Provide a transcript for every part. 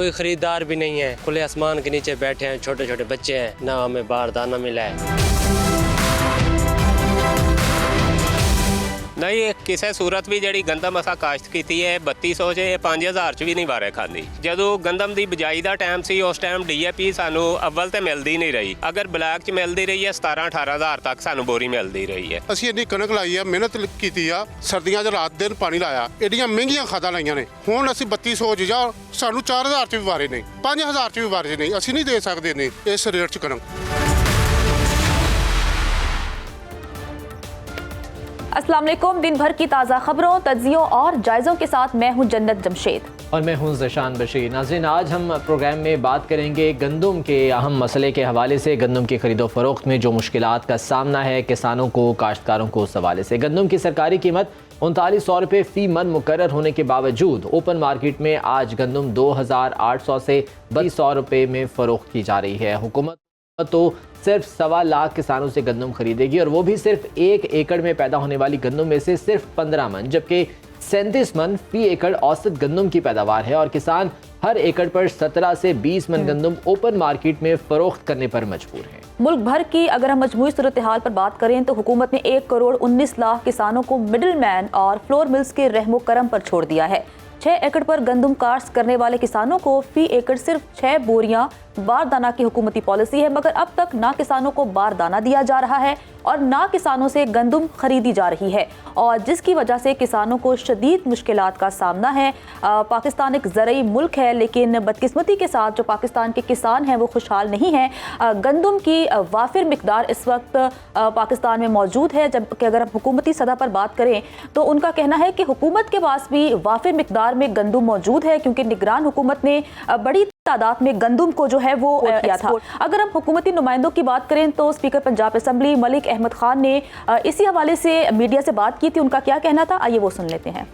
कोई खरीदार भी नहीं है, खुले आसमान के नीचे बैठे हैं, छोटे छोटे बच्चे हैं, ना हमें बाहर दाना मिला है। नहीं किसी सूरत भी जी गंदम असा काश्त की है 3200 च 5000 च भी नहीं वारे खाती। जो गंदम की बिजाई का टाइम से उस टाइम DAP सानू अव्वल तो मिलती नहीं रही, अगर ब्लैक च मिलती रही है 17-18 हज़ार तक सानू बोरी मिलती रही है। ਅਸੀਂ ਇੰਨੀ ਕਣਕ ਲਾਈ ਆ, ਮਿਹਨਤ ਕੀਤੀ ਆ, ਸਰਦੀਆਂ 'ਚ ਰਾਤ ਦਿਨ ਪਾਣੀ ਲਾਇਆ, ਏਡੀਆਂ ਮਹਿੰਗੀਆਂ ਖਾਦਾਂ ਲਾਈਆਂ ਨੇ, ਹੁਣ ਅਸੀਂ 3200 'ਚ ਜਾਂ ਸਾਨੂੰ 4000 'ਚ ਵੀ ਵਾਰੇ ਨਹੀਂ, 5000 'ਚ ਵੀ ਵਾਰੇ ਨਹੀਂ, ਅਸੀਂ ਨਹੀਂ ਦੇ ਸਕਦੇ ਨੇ ਇਸ ਰੇਟ 'ਚ ਕਣਕ। अस्सलाम वालेकुम। दिन भर की ताज़ा खबरों, तज्जियों और जायज़ों के साथ मैं हूं जन्नत जमशेद और मैं हूं ज़शान बशीर। नाज़रीन, आज हम प्रोग्राम में बात करेंगे गंदम के अहम मसले के हवाले से, गंदम की खरीदो फरोख्त में जो मुश्किलात का सामना है किसानों को, काश्तकारों को। उस हवाले से गंदम की सरकारी कीमत 3900 रुपये फ़ी मन मुकर्रर होने के बावजूद ओपन मार्केट में आज गंदम 2800 से 3200 रुपये में फ़रोख्त की जा रही है। हुकूमत तो सिर्फ 1.25 लाख किसानों से गंदम खरीदेगी और वो भी सिर्फ 1 एकड़ में पैदा होने वाली गंदम में से सिर्फ 15 मन, जबकि 37 मन फी एकड़ औसत गंदम की पैदावार है और किसान हर एकड़ पर 17 से 20 मन गंदम ओपन मार्केट में फरोख्त करने पर मजबूर है। मुल्क भर की अगर हम मजमूई सूरत हाल पर बात करें तो हुकूमत ने 1 करोड़ 19 लाख किसानों को मिडिल मैन और फ्लोर मिल्स के रहमो करम पर छोड़ दिया है। 6 एकड़ पर गंदम काश्त करने वाले किसानों को फी एकड़ सिर्फ 6 बोरियां बारदाना की हुकूमती पॉलिसी है, मगर अब तक ना किसानों को बारदाना दिया जा रहा है और ना किसानों से गंदम खरीदी जा रही है, और जिसकी वजह से किसानों को शदीद मुश्किलात का सामना है। पाकिस्तान एक ज़रई मुल्क है, लेकिन बदकिस्मती के साथ जो पाकिस्तान के किसान हैं वो खुशहाल नहीं हैं। गंदम की वाफिर मिकदार इस वक्त पाकिस्तान में मौजूद है, जबकि अगर हम हुकूमती सतह पर बात करें तो उनका कहना है कि हुकूमत के पास भी वाफिर मिकदार में गंदम मौजूद है, क्योंकि निगरान हुकूमत ने बड़ी तादाद में गंदम को जो है वो किया था। अगर हम हुकूमती नुमाइंदों की बात करें तो स्पीकर पंजाब असम्बली मलिक अहमद खान ने इसी हवाले से मीडिया से बात की थी। उनका क्या कहना था, आइए वो सुन लेते हैं।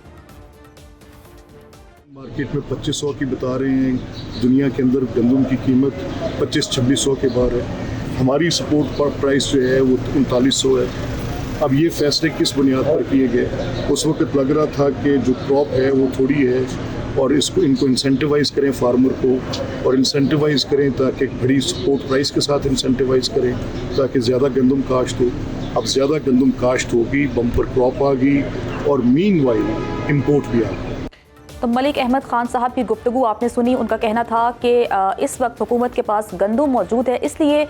मार्केट में 2500 की बता रहे हैं, दुनिया के अंदर गंदम की कीमत 2500-2600 के बाहर है। हमारी सपोर्ट पर प्राइस जो है वो 3900 है। अब ये फैसले किस बुनियाद पर किए गए? उस वक्त लग रहा था कि जो क्रॉप है वो थोड़ी है और इनको इंसेंटिवाइज़ करें फार्मर को, और इंसेंटिवाइज़ करें ताकि बड़ी सपोर्ट प्राइस के साथ इंसेंटिवाइज़ करें ताकि ज़्यादा गंदम काश्त हो। अब ज़्यादा गंदम काश्त होगी, बम्पर क्रॉप आ गई और मीनवाइल इंपोर्ट भी आ गई। तो मलिक अहमद खान साहब की गुफ्तगू आपने सुनी। उनका कहना था कि इस वक्त हुकूमत के पास गंदम मौजूद है, इसलिए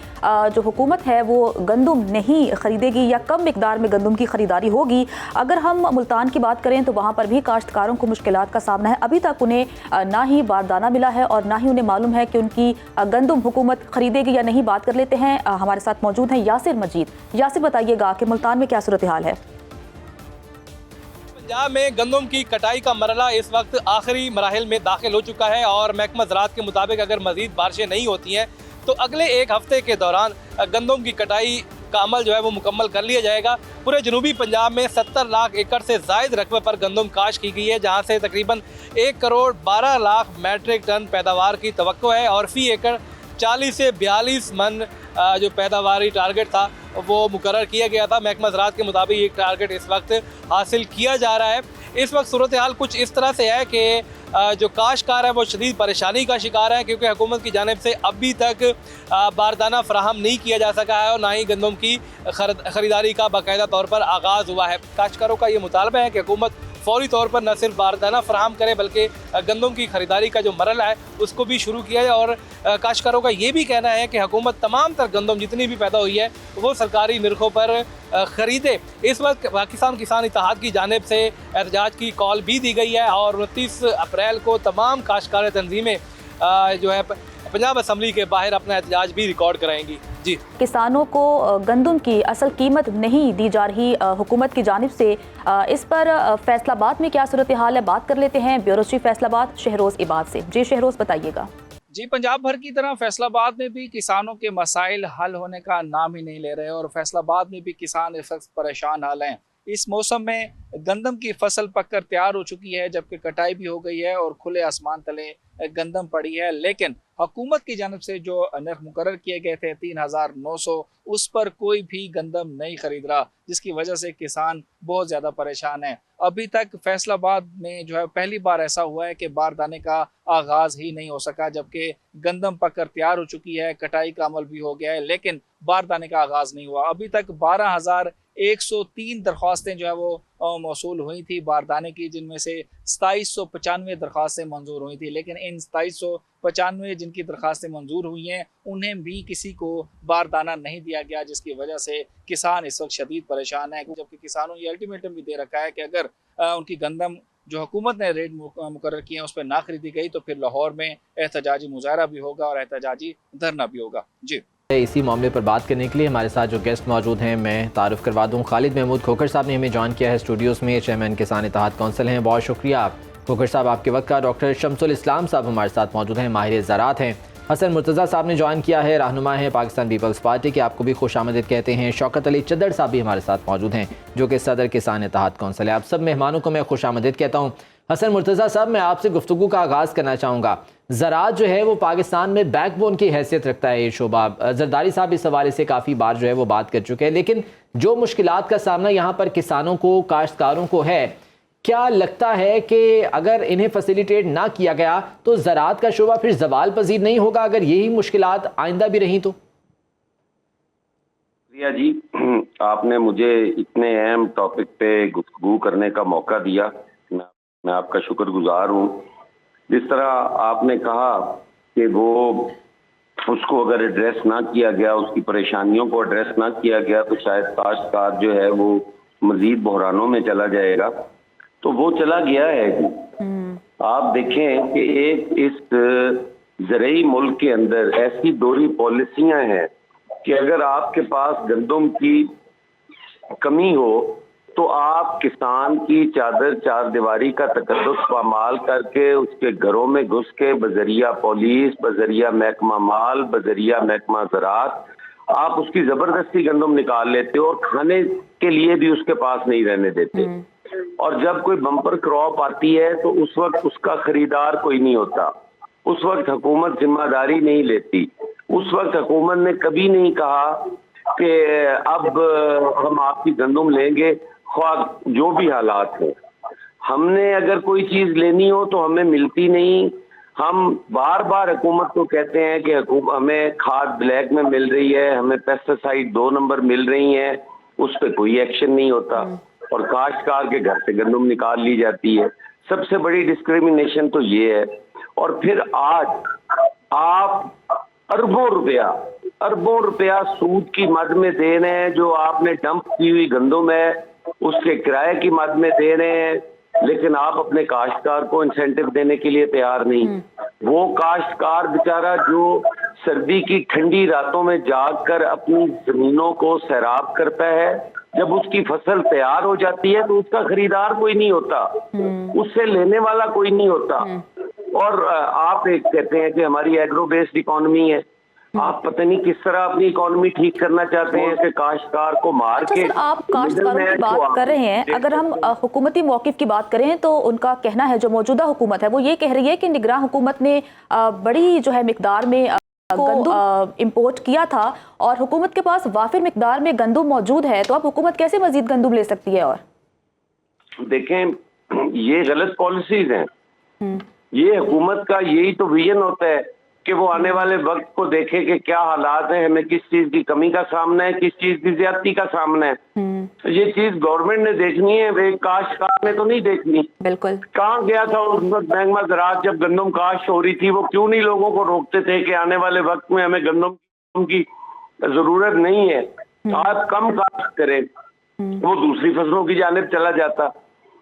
जो हुकूमत है वो गंदम नहीं खरीदेगी या कम मिकदार में गंदम की ख़रीदारी होगी। अगर हम मुल्तान की बात करें तो वहाँ पर भी काश्तकारों को मुश्किलात का सामना है। अभी तक उन्हें ना ही बारदाना मिला है और ना ही उन्हें मालूम है कि उनकी गंदम हुकूमत खरीदेगी या नहीं। बात कर लेते हैं, हमारे साथ मौजूद हैं यासिर मजीद। यासिर, बताइएगा कि मुल्तान में क्या सूरत हाल है? पंजाब में गंदम की कटाई का मरला इस वक्त आखिरी मराहिल में दाखिल हो चुका है और महकमा ज़राअत के मुताबिक अगर मज़ीद बारिशें नहीं होती हैं तो अगले 1 हफ्ते के दौरान गंदम की कटाई का अमल जो है वो मुकम्मल कर लिया जाएगा। पूरे जनूबी पंजाब में 70 लाख एकड़ से ज़ायद रकबे पर गंदम काश्त की गई है, जहाँ से तकरीबन 1 करोड़ 12 लाख मैट्रिक टन पैदावार की तवक्को है और फ़ी एकड़ 40 से 42 मन जो पैदावारी टारगेट था वो मुकर्रर किया गया था। महकमा ज़राअत के मुताबिक एक टारगेट इस वक्त हासिल किया जा रहा है। इस वक्त सूरत हाल कुछ इस तरह से है कि जो काश्तकार है वो शदीद परेशानी का शिकार है, क्योंकि हुकूमत की जानिब से अभी तक बारदाना फराहम नहीं किया जा सका है और ना ही गंदम की ख़रीदारी का बाकायदा तौर पर आगाज़ हुआ है। काश्तकारों का ये मुतालबा है कि हुकूमत फौरी तौर पर न सिर्फ बारदाना फराहम करे बल्कि गंदम की ख़रीदारी का जो मरला है उसको भी शुरू किया जाए। और काश्तकारों का ये भी कहना है कि हुकूमत तमाम तर गंदम जितनी भी पैदा हुई है वो सरकारी निर्खों पर ख़रीदे। इस वक्त पाकिस्तान किसान इत्तेहाद की जानिब से एहतजाज की कॉल भी दी गई है और 29 अप्रैल को तमाम काश्तकार तंजीमें जो है पंजाब असम्बली के बाहर अपना एहतजाज भी रिकॉर्ड कराएंगी। जी, किसानों को गंदम की असल कीमत नहीं दी जा रही हुकूमत की जानिब से। इस पर फैसलाबाद में क्या सूरत हाल है, बात कर लेते हैं ब्यूरो चीफ फैसलाबाद शहरोज़ इबाद से। जी शहरोज़, बताइएगा। जी, पंजाब भर की तरह फैसलाबाद में भी किसानों के मसाइल हल होने का नाम ही नहीं ले रहे और फैसलाबाद में भी किसान इस वक्त परेशान हाल हैं। इस मौसम में गंदम की फसल पककर तैयार हो चुकी है, जबकि कटाई भी हो गई है और खुले आसमान तले गंदम पड़ी है। लेकिन हुकूमत की जानब से जो नर्ख मुकर्रर किए गए थे 3,900, उस पर कोई भी गंदम नहीं खरीद रहा, जिसकी वजह से किसान बहुत ज़्यादा परेशान है। अभी तक फैसलाबाद में जो है पहली बार ऐसा हुआ है कि बारदाने का आगाज़ ही नहीं हो सका, जबकि गंदम पककर तैयार हो चुकी है, कटाई का अमल भी हो गया है, लेकिन बारदाने का आगाज़ नहीं हुआ। अभी तक 12,103 दरख्वास्तें जो है वो मौसूल हुई थी बारदाने की, जिनमें से 2795 दरख्वास्तें मंजूर हुई थी। लेकिन इन 2795 जिनकी दरख्वास्तें मंजूर हुई हैं, उन्हें भी किसी को बारदाना नहीं दिया गया, जिसकी वजह से किसान इस वक्त शदीद परेशान है। जबकि किसानों ने अल्टीमेटम भी दे रखा है कि अगर उनकी गंदम जो हुकूमत ने रेट मुकर्रर किए हैं उस पर ना खरीदी गई तो फिर लाहौर में एहतजाजी मुजाहरा भी होगा और एहतजाजी धरना भी होगा। जी, इसी मामले पर बात करने के लिए हमारे साथ जो गेस्ट मौजूद हैं, मैं तारुफ करवा दूं। खालिद महमूद खोखर साहब ने हमें ज्वाइन किया है स्टूडियोज़ में, चेयरमैन किसान इत्तेहाद कौंसिल हैं। बहुत शुक्रिया खोखर साहब आपके वक्त का। डॉक्टर शमसुल इस्लाम साहब हमारे साथ मौजूद हैं, माहिर ज़राअत हैं। हसन मुर्तज़ा साहब ने ज्वाइन किया है, रहनुमा है पाकिस्तान पीपल्स पार्टी के, आपको भी खुश आमदीद कहते हैं। शौकत अली चद्दड़ साहब भी हमारे साथ मौजूद हैं, जो कि सदर किसान इत्तेहाद कौंसिल है। आप सब मेहमानों को मैं खुश आमदीद कहता हूँ। हसन मुर्तज़ा साहब, मैं आपसे गुफ्तगू का आगाज़ करना चाहूँगा। ज़राअत जो है वो पाकिस्तान में बैकबोन की हैसियत रखता है ये शोबा। जरदारी साहब इस हवाले से काफ़ी बार जो है वो बात कर चुके हैं, लेकिन जो मुश्किलात का सामना यहाँ पर किसानों को, काश्तकारों को है, क्या लगता है कि अगर इन्हें फैसिलिटेट ना किया गया तो ज़राअत का शोबा फिर ज़वाल पजीर नहीं होगा, अगर यही मुश्किलात आइंदा भी रही तो? रिया जी, आपने मुझे इतने अहम टॉपिक पे गुफ्तगू करने का मौका दिया, मैं आपका शुक्रगुजार हूँ। जिस तरह आपने कहा कि वो उसको अगर एड्रेस ना किया गया, उसकी परेशानियों को एड्रेस ना किया गया तो शायद काश्तकार जो है वो मजीद बहरानों में चला जाएगा, तो वो चला गया है जी। आप देखें कि एक इस ज़रई मुल्क के अंदर ऐसी दोहरी पॉलिसियां हैं कि अगर आपके पास गंदम की कमी हो तो आप किसान की चादर चार दीवारी का तकद्दुस पामाल करके उसके घरों में घुस के बजरिया पुलिस, बजरिया महकमा माल, बजरिया महकमा ज़राअत आप उसकी जबरदस्ती गंदम निकाल लेते हो और खाने के लिए भी उसके पास नहीं रहने देते। और जब कोई बम्पर क्रॉप आती है तो उस वक्त उसका खरीदार कोई नहीं होता, उस वक्त हुकूमत जिम्मेदारी नहीं लेती। उस वक्त हुकूमत ने कभी नहीं कहा कि अब हम आपकी गंदम लेंगे, ख्वाह जो भी हालात हो। हमने अगर कोई चीज लेनी हो तो हमें मिलती नहीं। हम बार बार हुकूमत को कहते हैं कि हमें खाद ब्लैक में मिल रही है, हमें पेस्टिसाइड 2 नंबर मिल रही है, उस पर कोई एक्शन नहीं होता और काश्तकार के घर से गंदम निकाल ली जाती है। सबसे बड़ी डिस्क्रिमिनेशन तो ये है। और फिर आज आप अरबों रुपया सूद की मद में दे रहे हैं, जो आपने डंप की हुई गंदम है उसके किराए की मद में दे रहे हैं, लेकिन आप अपने काश्तकार को इंसेंटिव देने के लिए तैयार नहीं। वो काश्तकार बेचारा जो सर्दी की ठंडी रातों में जाग कर अपनी जमीनों को सैराब करता है, जब उसकी फसल तैयार हो जाती है तो उसका खरीदार कोई नहीं होता, उससे लेने वाला कोई नहीं होता। और आप एक कहते हैं कि हमारी एग्रो बेस्ड इकोनॉमी है, आप पता नहीं किस तरह अपनी इकोनॉमी ठीक करना चाहते हैं कि काश्तकार को मार के। आप काश्तकारों की बात कर रहे हैं, अगर हम हुकूमती मौक़िफ़ की बात करें तो उनका कहना है, जो मौजूदा हुकूमत है वो ये कह रही है कि निगरान हुकूमत ने बड़ी जो है मिकदार में गंदम इंपोर्ट किया था और हुकूमत के पास वाफिर मिकदार में गंदम मौजूद है, तो अब हुकूमत कैसे मजीद गंदम ले सकती है? और देखें, ये गलत पॉलिसीज हैं। ये हुकूमत का यही तो विजन होता है कि वो आने वाले वक्त को देखे कि क्या हालात है, हमें किस चीज की कमी का सामना है, किस चीज की ज्यादती का सामना है। तो ये चीज गवर्नमेंट ने देखनी है, वे काश्तकार ने तो नहीं देखनी। बिल्कुल। कहाँ गया था उस वक्त महकमा ज़राअत जब गंदम काश्त हो रही थी? वो क्यों नहीं लोगों को रोकते थे कि आने वाले वक्त में हमें गंदम की जरूरत नहीं है, आप कम काश्त करें, वो दूसरी फसलों की जानिब चला जाता।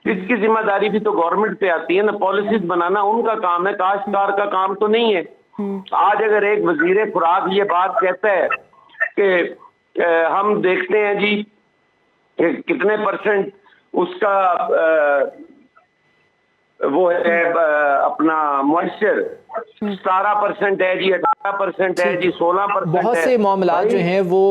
इसकी जिम्मेदारी भी तो गवर्नमेंट पे आती है ना, पॉलिसीज बनाना उनका काम है, काश्तकार का काम तो नहीं है। आज अगर एक वजीर खुराक ये बात कहता है कि हम देखते हैं जी कि कितने परसेंट उसका वो है अपना मॉइस्चर 17% है जी, 18% है जी, 16% बहुत से मामलात जो हैं वो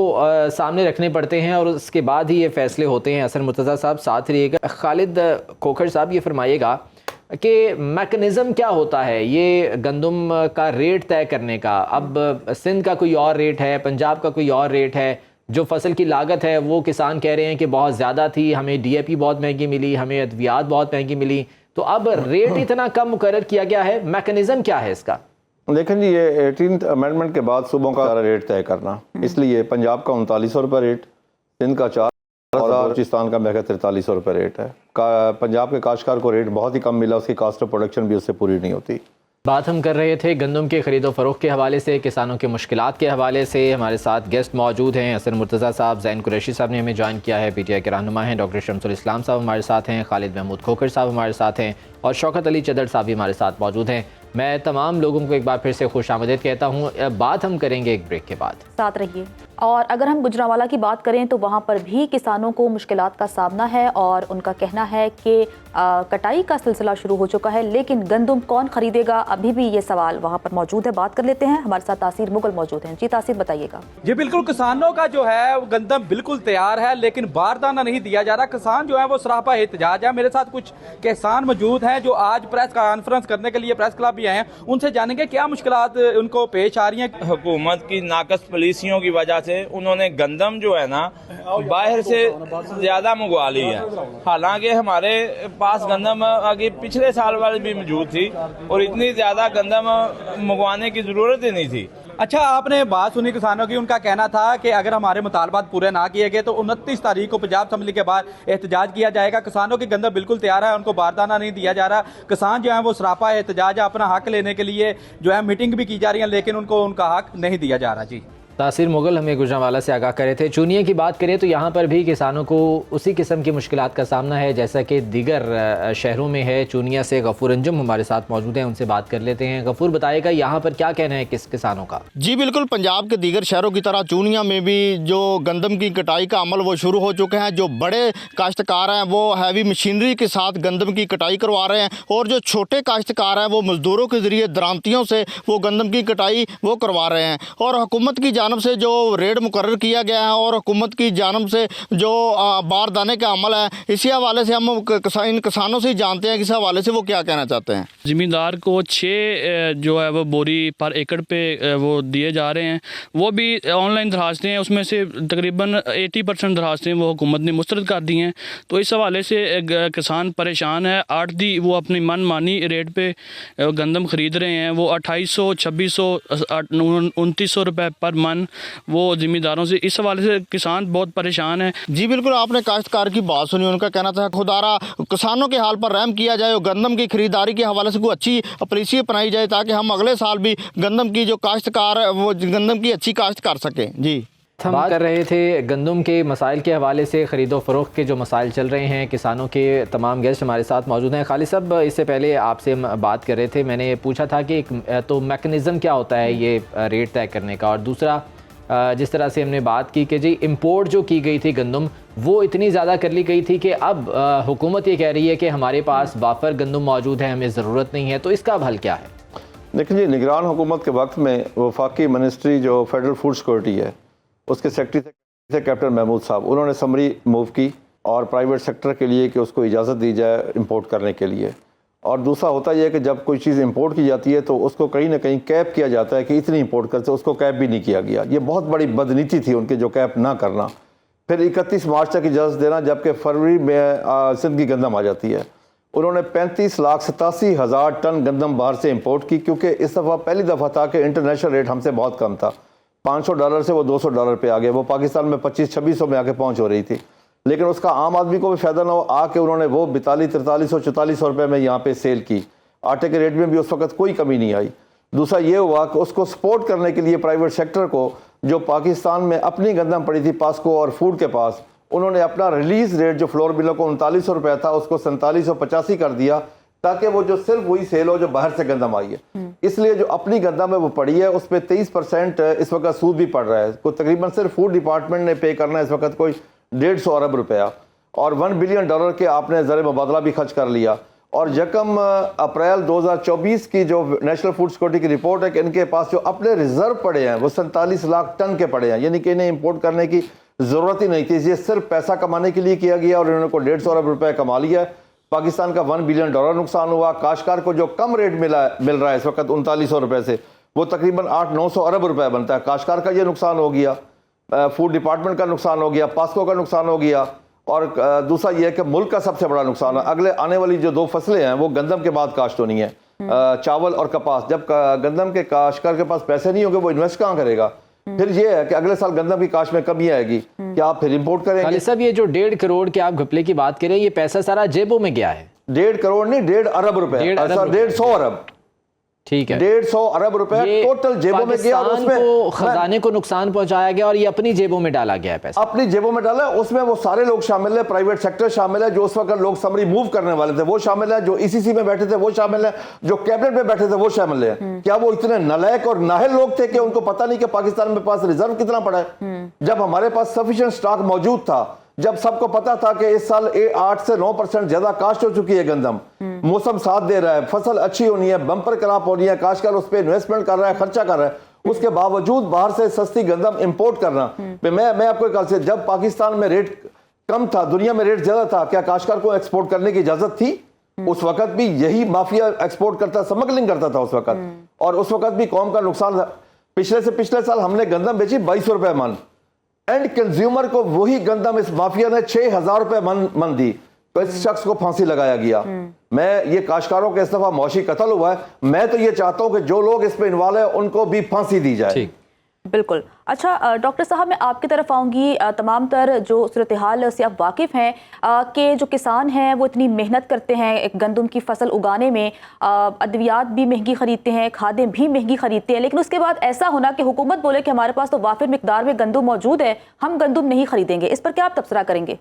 सामने रखने पड़ते हैं और उसके बाद ही ये फैसले होते हैं। हसन मुर्तज़ा साहब साथ रहिएगा। खालिद खोखर साहब ये फरमाइएगा कि मैकेनिज़्म क्या होता है ये गंदम का रेट तय करने का? अब सिंध का कोई और रेट है, पंजाब का कोई और रेट है, जो फसल की लागत है वो किसान कह रहे हैं कि बहुत ज़्यादा थी, हमें DAP बहुत महंगी मिली, हमें अद्वियात बहुत महंगी मिली, तो अब रेट इतना कम मुकर्रर किया गया है, मैकेनिज़्म क्या है इसका? देखें जी, ये 18th अमेंडमेंट के बाद सूबों का रेट तय करना, इसलिए पंजाब का 3900 रुपये रेट, सिंध का 4000 और बलूचिस्तान का मेरा 4300 रुपये रेट है। पंजाब के काश्तकार को रेट बहुत ही कम मिला, उसकी कास्ट ऑफ प्रोडक्शन भी उससे पूरी नहीं होती। बात हम कर रहे थे गंदम के ख़रीदो फ़रोख्त के हवाले से, किसानों के मुश्किलात के हवाले से। हमारे साथ गेस्ट मौजूद हैं, हसन मुर्तज़ा साहब, ज़ैन कुरैशी साहब ने हमें ज्वाइन किया है, PTI के रहनुमा हैं, डॉक्टर शमसुल इस्लाम साहब हमारे साथ हैं, खालिद महमूद खोखर साहब हमारे साथ हैं और शौकत अली चदर साहब भी हमारे साथ मौजूद हैं। मैं तमाम लोगों को एक बार फिर से खुशामदीद कहता हूँ। बात हम करेंगे एक ब्रेक के बाद, साथ रहिए। और अगर हम गुजरांवाला की बात करें तो वहाँ पर भी किसानों को मुश्किलात का सामना है और उनका कहना है कि कटाई का सिलसिला शुरू हो चुका है, लेकिन गंदम कौन खरीदेगा, अभी भी ये सवाल वहाँ पर मौजूद है। बात कर लेते हैं, हमारे साथ तासीर मुगल मौजूद हैं। जी तासीर, बताइएगा। जी बिल्कुल, किसानों का जो है वो गंदम बिल्कुल तैयार है, लेकिन बारदाना नहीं दिया जा रहा। किसान जो है वो सरापा एहतजाज है। मेरे साथ कुछ किसान मौजूद हैं जो आज प्रेस कॉन्फ्रेंस करने के लिए प्रेस क्लब भी आए हैं, उनसे जानेंगे क्या मुश्किलात उनको पेश आ रही हैं। हुकूमत की नाकस पॉलिसियों की वजह से उन्होंने गंदम जो है ना बाहर से ज्यादा मंगवा ली है, हालांकि हमारे पास गंदम आगे पिछले साल वाली भी मौजूद थी और इतनी ज्यादा गंदम मंगवाने की जरूरत ही नहीं थी। अच्छा, आपने बात सुनी किसानों की, उनका कहना था कि अगर हमारे मुतालबात पूरे ना किए गए तो 29 तारीख को पंजाब असम्बली के बाद एहतजाज किया जाएगा। किसानों की गंदम बिल्कुल तैयार है, उनको बारदाना नहीं दिया जा रहा। किसान जो है वो सरापा एहतजाज है, अपना हक लेने के लिए जो है मीटिंग भी की जा रही है, लेकिन उनको उनका हक नहीं दिया जा रहा। जी तासीर मुगल हमें गुजरांवाला से आगाह करे थे। चूनिया की बात करें तो यहाँ पर भी किसानों को उसी किस्म की मुश्किलात का सामना है जैसा कि दीगर शहरों में है। चूनिया से गफूर अंजुम हमारे साथ मौजूद हैं, उनसे बात कर लेते हैं। गफूर, बताएगा यहाँ पर क्या कहना है किसानों का? जी बिल्कुल, पंजाब के दीगर शहरों की तरह चूनिया में भी जो गंदम की कटाई का अमल वो शुरू हो चुके हैं। जो बड़े काश्तकार हैं वो हैवी मशीनरी के साथ गंदम की कटाई करवा रहे हैं और जो छोटे काश्तकार हैं वो मजदूरों के ज़रिए दरांतियों से वो गंदम की कटाई वो करवा रहे हैं। और हुकूमत की जानब से जो रेट मुकर्रर किया गया है और हुकूमत की जानब से जो बारदाने का अमल है, इसी हवाले से हम इन किसानों से जानते हैं कि इस हवाले से वो क्या कहना चाहते हैं। ज़मींदार को 6 जो है वो बोरी पर एकड़ पे वो दिए जा रहे हैं, वो भी ऑनलाइन दरखास्तें हैं, उसमें से तकरीबन 80% दरखास्तें वो हुकूमत ने मुस्तरद कर दी हैं। तो इस हवाले से किसान परेशान है। आढ़ती वो अपनी मनमानी रेट पे गंदम ख़रीद रहे हैं, वो 2800, 2600, 2900 रुपये पर मन वो ज़िम्मेदारों से। इस हवाले से किसान बहुत परेशान है। जी बिल्कुल, आपने काश्तकार की बात सुनी, उनका कहना था खुदारा किसानों के हाल पर रहम किया जाए और गंदम की खरीदारी के हवाले से कोई अच्छी पॉलिसी अपनाई जाए ताकि हम अगले साल भी गंदम की जो काश्तकार वो गंदम की अच्छी काश्त कर सकें। जी हम कर रहे थे गंदम के मसाइल के हवाले से, ख़रीदो फ़रोख्त के जो मसाइल चल रहे हैं किसानों के। तमाम गेस्ट हमारे साथ मौजूद हैं। खालिद साहब, इससे पहले आपसे हम बात कर रहे थे, मैंने पूछा था कि तो मैकेनिज़्म क्या होता है ये रेट तय करने का, और दूसरा जिस तरह से हमने बात की कि जी इंपोर्ट जो की गई थी गंदम वो इतनी ज़्यादा कर ली गई थी कि अब हुकूमत ये कह रही है कि हमारे पास वाफर गंदम मौजूद है, हमें ज़रूरत नहीं है। तो इसका अब हल क्या है? देखिए जी, निगरान हुकूमत के वक्त में वफाकी मिनिस्ट्री जो फेडरल फूड सिक्योरिटी है उसके सेक्रेटरी थे कैप्टन महमूद साहब, उन्होंने समरी मूव की और प्राइवेट सेक्टर के लिए कि उसको इजाज़त दी जाए इंपोर्ट करने के लिए। और दूसरा होता यह है कि जब कोई चीज़ इंपोर्ट की जाती है तो उसको कहीं ना कहीं कैप किया जाता है कि इतनी इंपोर्ट करते, उसको कैप भी नहीं किया गया। ये बहुत बड़ी बदनीति थी उनके, जो कैप ना करना। फिर 31 मार्च तक इजाज़त देना, जबकि फरवरी में सिंध की गंदम आ जाती है। उन्होंने 35,87,000 टन गंदम बाहर से इंपोर्ट की, क्योंकि इस दफ़ा पहली दफ़ा था कि इंटरनेशनल रेट हमसे बहुत कम था। $500 से वो $200 पे आ गए। वो पाकिस्तान में 2500-2600 में आके पहुँच हो रही थी, लेकिन उसका आम आदमी को भी फ़ायदा ना हो, आके उन्होंने वो 42-43-44 रुपये में यहाँ पे सेल की। आटे के रेट में भी उस वक्त कोई कमी नहीं आई। दूसरा ये हुआ कि उसको सपोर्ट करने के लिए प्राइवेट सेक्टर को, जो पाकिस्तान में अपनी गंदम पड़ी थी पास्को और फूड के पास, उन्होंने अपना रिलीज़ रेट जो फ्लोर मिलों को 3900 रुपये था उसको 4785 कर दिया, ताकि वो जो सिर्फ वही सेल हो जो बाहर से गंदम आई है। इसलिए जो अपनी गंदम है वो पड़ी है, उस पर 23% इस वक्त सूद भी पड़ रहा है। को तकरीबन सिर्फ फूड डिपार्टमेंट ने पे करना है इस वक्त कोई 150 अरब रुपया, और $1 बिलियन के आपने ज़र मुबादला भी खर्च कर लिया। और यकम अप्रैल 2024 की जो नेशनल फूड सिक्योरिटी की रिपोर्ट है कि इनके पास जो अपने रिजर्व पड़े हैं वो 47 लाख टन के पड़े हैं, यानी कि इन्हें इंपोर्ट करने की ज़रूरत ही नहीं थी। ये सिर्फ पैसा कमाने के लिए किया गया और इन्होंने को 150 अरब रुपए कमा लिया है। पाकिस्तान का $1 बिलियन नुकसान हुआ। काश्तकार को जो कम रेट मिल रहा है इस वक्त 3900 रुपये से, वो तकरीबन 800-900 अरब रुपए बनता है। काश्तकार का ये नुकसान हो गया, फूड डिपार्टमेंट का नुकसान हो गया, पास्को का नुकसान हो गया, और दूसरा ये है कि मुल्क का सबसे बड़ा नुकसान है। अगले आने वाली जो 2 फसलें हैं वो गंदम के बाद काश्त होनी है, चावल और कपास। जब गंदम के काश्तकार के पास पैसे नहीं होंगे वो इन्वेस्ट कहाँ करेगा? फिर ये है कि अगले साल गंदम की काश्त में कमी आएगी, क्या आप फिर इंपोर्ट करेंगे? खालिद साहब, ये जो 1.5 करोड़ के आप घपले की बात करें, ये पैसा सारा जेबों में गया है? 1.5 करोड़ नहीं, 1.5 अरब रुपए, 150 अरब, ठीक है, 150 अरब रुपए टोटल जेबों में गया, और उसमें को खजाने को नुकसान पहुंचाया गया और ये अपनी जेबों में डाला गया है पैसा, अपनी जेबों में डाला। उसमें वो सारे लोग शामिल है, प्राइवेट सेक्टर शामिल है, जो उस वक्त लोग समरी मूव करने वाले थे वो शामिल है, जो ईसीसी में बैठे थे वो शामिल है, जो कैबिनेट में बैठे थे वो शामिल है। क्या वो इतने नालायक और नाहिल लोग थे कि उनको पता नहीं कि पाकिस्तान में पास रिजर्व कितना पड़ा है, जब हमारे पास सफिशिएंट स्टॉक मौजूद था, जब सबको पता था कि इस साल 8 से 9% ज्यादा काश्त हो चुकी है गंदम, मौसम साथ दे रहा है, फसल अच्छी होनी है, बम्पर क्रॉप होनी है, काश्तकार उस पर इन्वेस्टमेंट कर रहा है, खर्चा कर रहा है, उसके बावजूद बाहर से सस्ती गंदम इंपोर्ट करना। मैं आपको एक से, जब पाकिस्तान में रेट कम था, दुनिया में रेट ज्यादा था, क्या काश्तकार को एक्सपोर्ट करने की इजाजत थी? उस वक्त भी यही माफिया एक्सपोर्ट करता, स्मगलिंग करता था उस वक्त, और उस वक्त भी कौम का नुकसान था। पिछले से पिछले साल हमने गंदम बेची 2200 रुपए मन, एंड कंज्यूमर को वही गंदम इस माफिया ने 6000 रुपए मन दी, तो इस शख्स को फांसी लगाया गया। मैं ये काश्तकारों के इस दफा मौशी कत्ल हुआ है, मैं तो ये चाहता हूं कि जो लोग इस पे इन्वॉल्व है उनको भी फांसी दी जाए। बिल्कुल। अच्छा डॉक्टर साहब, मैं आपकी तरफ आऊँगी। तमाम तर जो सूरत हाल से आप वाकिफ़ हैं कि जो किसान हैं वो इतनी मेहनत करते हैं एक गंदम की फसल उगाने में, अद्वियात भी महंगी ख़रीदते हैं, खादें भी महंगी ख़रीदते हैं, लेकिन उसके बाद ऐसा होना कि हुकूमत बोले कि हमारे पास तो वाफिर मिकदार में गंदम मौजूद है, हम गंदम नहीं ख़रीदेंगे। इस पर क्या आप तबसरा करेंगे?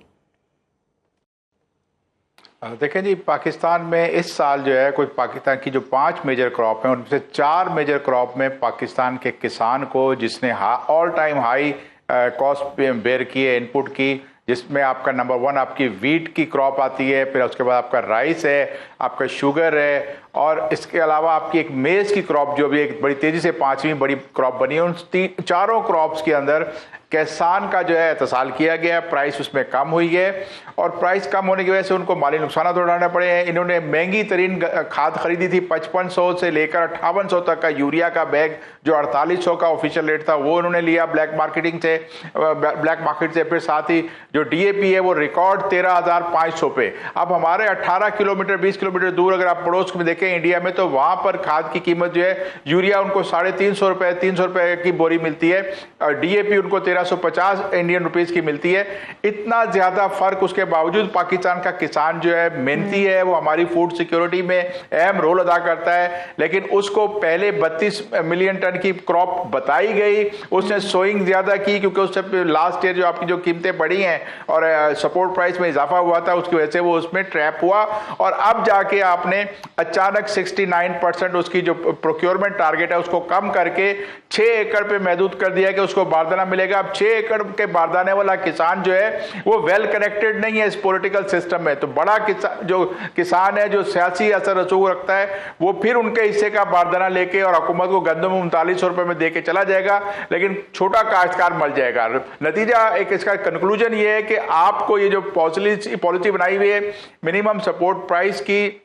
देखें जी, पाकिस्तान में इस साल जो है कोई पाकिस्तान की जो 5 मेजर क्रॉप हैं उनमें से 4 मेजर क्रॉप में पाकिस्तान के किसान को, जिसने all time high cost bear की है इनपुट की, जिसमें आपका नंबर 1 आपकी वीट की क्रॉप आती है, फिर उसके बाद आपका राइस है, आपका शुगर है, और इसके अलावा आपकी एक मेज़ की क्रॉप जो भी एक बड़ी तेज़ी से 5वीं बड़ी क्रॉप बनी है। उन चारों क्रॉप्स के अंदर किसान का जो है एहतसाल किया गया, प्राइस उसमें कम हुई है, और प्राइस कम होने की वजह से उनको माली नुकसान उठाने पड़े हैं। इन्होंने महंगी तरीन खाद खरीदी थी, 5500 से लेकर 5800 तक का यूरिया का बैग, जो 4800 का ऑफिशियल रेट था वो उन्होंने लिया ब्लैक मार्केट से। फिर साथ ही जो DAP है वो रिकॉर्ड 13,500 पे। अब हमारे 18 किलोमीटर 20 किलोमीटर दूर अगर आप पड़ोस में देखें इंडिया में, तो वहां पर खाद की कीमत जो है, यूरिया उनको 350 रुपए 300 रुपए की बोरी मिलती है, और DAP उनको 1350 इंडियन रुपीस की मिलती है। इतना ज्यादा फर्क, उसके बावजूद पाकिस्तान का किसान जो है मेहनती है, वो हमारी फूड सिक्योरिटी में अहम रोल अदा करता है, लेकिन उसको पहले 32 मिलियन टन की क्रॉप बताई गई, उसने सोइंग ज्यादा की, क्योंकि उससे लास्ट ईयर जो आपकी जो कीमतें बढ़ी हैं और सपोर्ट प्राइस में इजाफा हुआ था, उसकी वजह से वो उसमें ट्रैप हुआ, और अब जाके आपने अचानक 69% उसकी जो प्रोक्योरमेंट टारगेट है उसको कम करके 6 एकड़ पे महदूद कर दिया कि उसको बारदाना मिलेगा। अब 6 एकड़ के बारदाने वाला किसान जो है वो वेल कनेक्टेड नहीं है इस पॉलिटिकल सिस्टम में, तो बड़ा किसान है जो सियासी असर रसूख रखता है, वो फिर उनके हिस्से का बारदाना लेके और हुकूमत को गंदम 3900 रुपए में दे के चला जाएगा, लेकिन छोटा काश्तकार मर जाएगा। नतीजा एक इसका कंक्लूजन ये है कि आपको ये जो पॉलिसी बनाई हुई है मिनिमम सपोर्ट प्राइस की,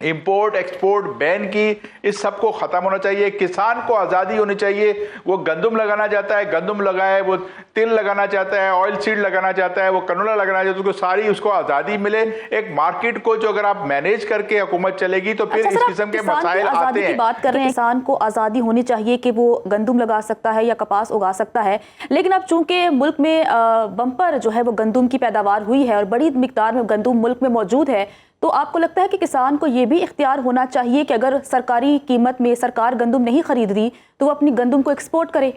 इंपोर्ट एक्सपोर्ट बैन की, इस सब को खत्म होना चाहिए। किसान को आज़ादी होनी चाहिए, वो गंदम लगाना चाहता है गंदम लगाए, वो तिल लगाना चाहता है, ऑयल सीड लगाना चाहता है, वो कनोला लगाना चाहता है, उसको सारी उसको आज़ादी मिले। एक मार्केट को जो अगर आप मैनेज करके हुकूमत चलेगी तो फिर इस किस्म के मसाइल आते हैं। बात कर रहे हैं, किसान को आज़ादी होनी चाहिए कि वो गंदम लगा सकता है या कपास उगा सकता है, लेकिन अब चूंकि मुल्क में बम्पर जो है वो गंदम की पैदावार हुई है और बड़ी मिकदार में गंदम मुल्क में मौजूद है, तो आपको लगता है कि किसान को ये भी इख्तियार होना चाहिए कि अगर सरकारी कीमत में सरकार गंदम नहीं खरीद रही तो वो अपनी गंदम को एक्सपोर्ट करे?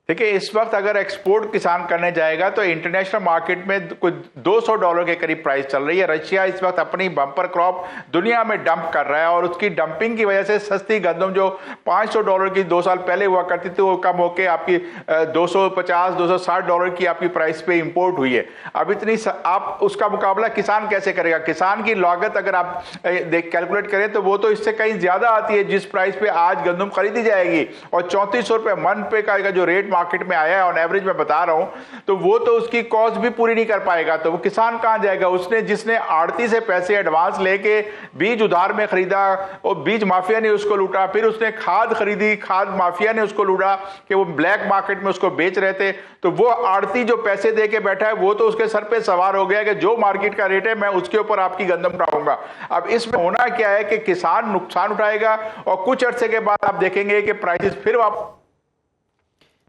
देखिए, इस वक्त अगर एक्सपोर्ट किसान करने जाएगा तो इंटरनेशनल मार्केट में कुछ $200 के करीब प्राइस चल रही है। रशिया इस वक्त अपनी बम्पर क्रॉप दुनिया में डंप कर रहा है और उसकी डंपिंग की वजह से सस्ती गंदम जो $500 की 2 साल पहले हुआ करती थी वो कम होकर आपकी $250-260 की आपकी प्राइस पे इंपोर्ट हुई है। अब इतनी आप उसका मुकाबला किसान कैसे करेगा? किसान की लागत अगर आप कैलकुलेट करें तो वो तो इससे कहीं ज्यादा आती है जिस प्राइस पे आज गंदम खरीदी जाएगी। और 3400 रुपये मन पे का जो रेट मार्केट में आया है ऑन एवरेज मैं बता रहा हूं, तो वो तो उसकी कॉस्ट भी पूरी नहीं कर पाएगा। तो वो किसान कहां जाएगा? जिसने आड़ती से पैसे एडवांस लेके बीज उधार में खरीदा और बीज माफिया ने उसको लूटा, फिर उसने खाद खरीदी, खाद माफिया ने उसको लूटा कि वो ब्लैक मार्केट में उसको बेच रहे थे। तो वो आड़ती जो पैसे दे के बैठा है वो तो उसके सर पे सवार हो गया कि जो मार्केट का रेट है मैं उसके ऊपर आपकी गंदम उठाऊंगा। अब इसमें होना क्या है कि किसान नुकसान उठाएगा और कुछ अरसे के बाद आप देखेंगे कि प्राइसेस फिर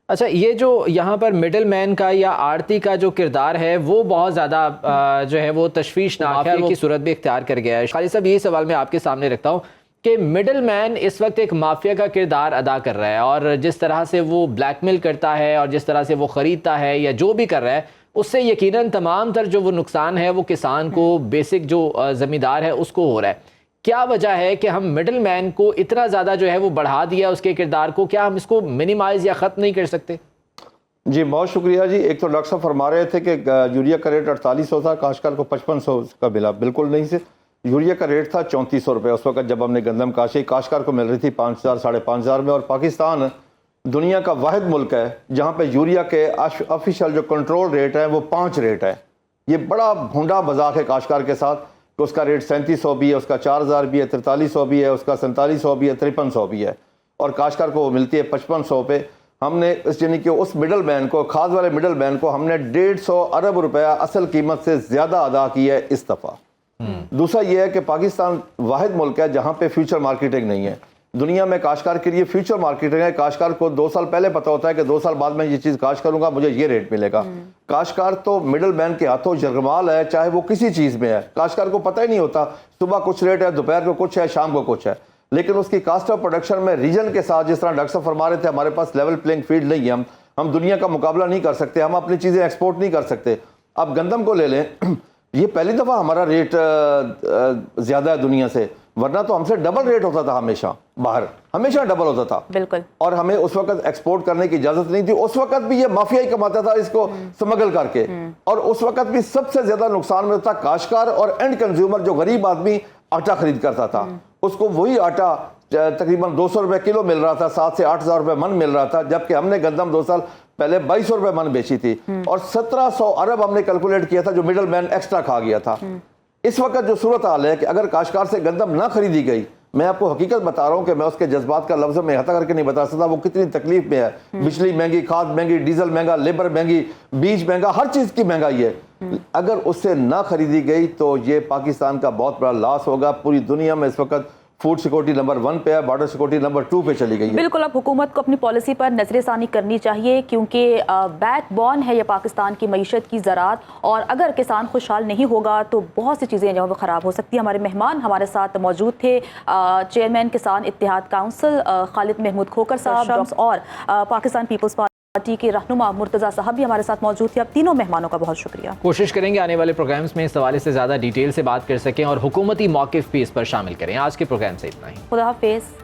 अच्छा, ये जो यहाँ पर मिडिल मैन का या आड़ती का जो किरदार है वो बहुत ज़्यादा जो है वो तशवीशनाक है, की सूरत भी इख्तियार कर गया है। खालिद साहब, यही सवाल मैं आपके सामने रखता हूँ कि मिडिल मैन इस वक्त एक माफिया का किरदार अदा कर रहा है और जिस तरह से वो ब्लैकमेल करता है और जिस तरह से वो ख़रीदता है या जो भी कर रहा है उससे यकीनन तमाम तर जो वो नुकसान है वो किसान को, बेसिक जो ज़मींदार है उसको हो रहा है। क्या वजह है कि हम मिडिल मैन को इतना ज़्यादा जो है वो बढ़ा दिया उसके किरदार को? क्या हम इसको मिनिमाइज़ या ख़त्म नहीं कर सकते? जी बहुत शुक्रिया जी। एक तो डॉक्टर साहब फरमा रहे थे कि यूरिया का रेट 4800 था, काश्तकार को 5500 का मिला। बिल्कुल नहीं से, यूरिया का रेट था 3400 रुपये उस वक्त जब हमने गंदम काशी, काश्तकार को मिल रही थी 5000 5500 में। और पाकिस्तान दुनिया का वाहिद मुल्क है जहाँ पे यूरिया के ऑफिशियल जो कंट्रोल रेट है वो 5 रेट है। ये बड़ा भूडा मजाक है काश्तकार के साथ कि उसका रेट 3700 भी है, उसका 4000 भी है, 4300 भी है, उसका 4700 भी है, 5300 भी है और काश्तकार को वो मिलती है 5500 पे। हमने इस यानी कि उस मिडल मैन को, खाद वाले मिडल मैन को हमने 150 अरब रुपया असल कीमत से ज़्यादा अदा की है इस दफ़ा। दूसरा ये है कि पाकिस्तान वाहिद मुल्क है जहाँ पे फ्यूचर मार्केटिंग नहीं है। दुनिया में काश्तकार के लिए फ्यूचर मार्केटिंग है। काश्तकार को 2 साल पहले पता होता है कि 2 साल बाद मैं ये चीज़ काश्त करूंगा, मुझे ये रेट मिलेगा। काश्तकार तो मिडल मैन के हाथों जरगमाल है, चाहे वो किसी चीज़ में है। काश्तकार को पता ही नहीं होता, सुबह कुछ रेट है, दोपहर को कुछ है, शाम को कुछ है। लेकिन उसकी कास्ट ऑफ प्रोडक्शन में रीजन के साथ, जिस तरह डॉक्टर साहब फरमा रहे थे, हमारे पास लेवल प्लेइंग फील्ड नहीं है। हम दुनिया का मुकाबला नहीं कर सकते, हम अपनी चीज़ें एक्सपोर्ट नहीं कर सकते। अब गंदम को ले लें, ये पहली दफ़ा हमारा रेट ज़्यादा है दुनिया से, वरना तो हमसे डबल रेट होता था हमेशा, बाहर हमेशा डबल होता था। बिल्कुल। और हमें उस वक्त एक्सपोर्ट करने की इजाजत नहीं थी। उस वक्त भी ये माफिया ही कमाता था इसको स्मगल करके, और उस वक्त भी सबसे ज्यादा नुकसान में होता काश्तकार और एंड कंज्यूमर, जो गरीब आदमी आटा खरीद करता था। उसको वही आटा तकरीबन 200 रुपये किलो मिल रहा था, 7 से 8 हज़ार रुपये मन मिल रहा था, जबकि हमने गंदम 2 साल पहले 2200 रुपये मन बेची थी और 1700 अरब हमने कैलकुलेट किया था जो मिडल मैन एक्स्ट्रा खा गया था। इस वक्त जो सूरत हाल है कि अगर काश्तकार से गंदम ना खरीदी गई, मैं आपको हकीकत बता रहा हूँ कि मैं उसके जज्बात का लफ्ज़ में अहता करके नहीं बता सकता वो कितनी तकलीफ में है। बिजली महंगी, खाद महंगी, डीजल महंगा, लेबर महंगी, बीज महंगा, हर चीज़ की महंगाई है। अगर उससे ना खरीदी गई तो ये पाकिस्तान का बहुत बड़ा लॉस होगा। पूरी दुनिया में इस वक्त फूड सिक्योरिटी नंबर 1 पे है, बॉर्डर सिक्योरिटी नंबर 2 पे चली गई है। बिल्कुल, अब हुकूमत को अपनी पॉलिसी पर नजरसानी करनी चाहिए क्योंकि बैकबोन है ये पाकिस्तान की मईशत की ज़राअत, और अगर किसान खुशहाल नहीं होगा तो बहुत सी चीज़ें जो वो ख़राब हो सकती है। हमारे मेहमान हमारे साथ मौजूद थे चेयरमैन किसान इत्तेहाद काउंसिल खालिद महमूद खोकर साहब और पाकिस्तान पीपल्स पार्टी के रहनुमा मुर्तज़ा साहब भी हमारे साथ मौजूद थे। अब तीनों मेहमानों का बहुत शुक्रिया। कोशिश करेंगे आने वाले प्रोग्राम्स में इस हवाले से ज़्यादा डिटेल से बात कर सकें और हुकूमती मौक़िफ़ भी इस पर शामिल करें। आज के प्रोग्राम से इतना ही। खुदा हाफिज़।